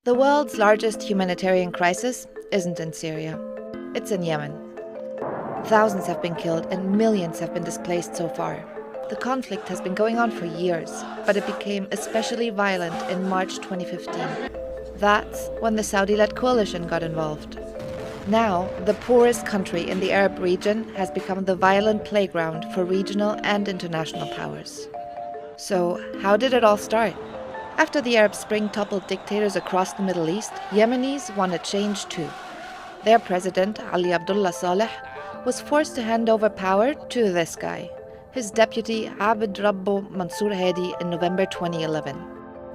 The world's largest humanitarian crisis isn't in Syria. It's in Yemen. Thousands have been killed and millions have been displaced so far. The conflict has been going on for years, but it became especially violent in March 2015. That's when the Saudi-led coalition got involved. Now, the poorest country in the Arab region has become the violent playground for regional and international powers. So, how did it all start? After the Arab Spring toppled dictators across the Middle East, Yemenis wanted change too. Their president, Ali Abdullah Saleh, was forced to hand over power to this guy, his deputy Abd Rabbo Mansour Hadi, in November 2011.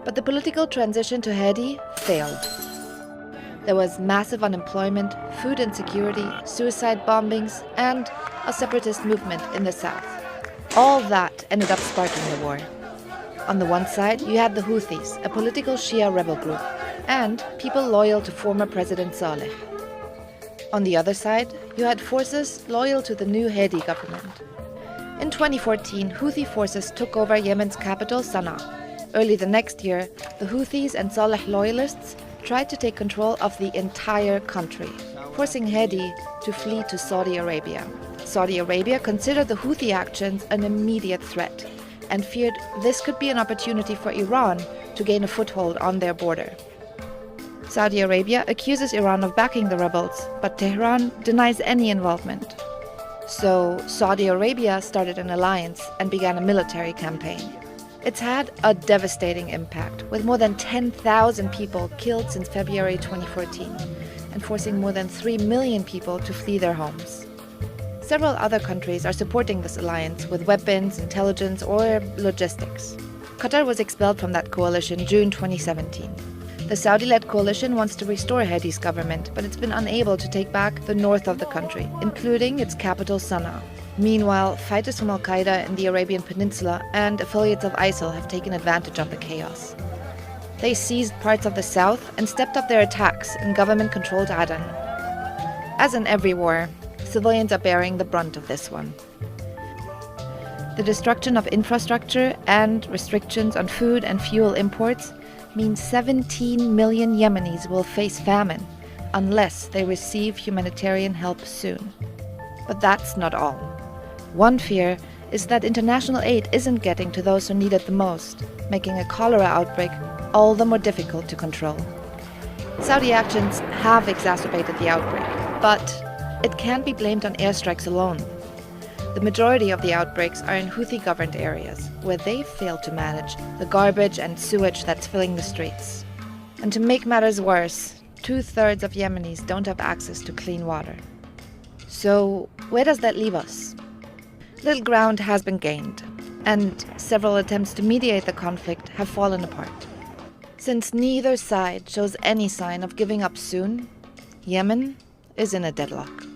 But the political transition to Hadi failed. There was massive unemployment, food insecurity, suicide bombings, and a separatist movement in the south. All that ended up sparking the war. On the one side, you had the Houthis, a political Shia rebel group, and people loyal to former President Saleh. On the other side, you had forces loyal to the new Hadi government. In 2014, Houthi forces took over Yemen's capital, Sana'a. Early the next year, the Houthis and Saleh loyalists tried to take control of the entire country, forcing Hadi to flee to Saudi Arabia. Saudi Arabia considered the Houthi actions an immediate threat and feared this could be an opportunity for Iran to gain a foothold on their border. Saudi Arabia accuses Iran of backing the rebels, but Tehran denies any involvement. So Saudi Arabia started an alliance and began a military campaign. It's had a devastating impact, with more than 10,000 people killed since February 2014, and forcing more than 3 million people to flee their homes. Several other countries are supporting this alliance with weapons, intelligence, or logistics. Qatar was expelled from that coalition June 2017. The Saudi-led coalition wants to restore Hadi's government, but it's been unable to take back the north of the country, including its capital Sana'a. Meanwhile, fighters from Al-Qaeda in the Arabian Peninsula and affiliates of ISIL have taken advantage of the chaos. They seized parts of the south and stepped up their attacks in government-controlled Aden. As in every war, civilians are bearing the brunt of this one. The destruction of infrastructure and restrictions on food and fuel imports means 17 million Yemenis will face famine unless they receive humanitarian help soon. But that's not all. One fear is that international aid isn't getting to those who need it the most, making a cholera outbreak all the more difficult to control. Saudi actions have exacerbated the outbreak, but it can't be blamed on airstrikes alone. The majority of the outbreaks are in Houthi-governed areas, where they've failed to manage the garbage and sewage that's filling the streets. And to make matters worse, 2/3 of Yemenis don't have access to clean water. So, where does that leave us? Little ground has been gained, and several attempts to mediate the conflict have fallen apart. Since neither side shows any sign of giving up soon, Yemen is in a deadlock.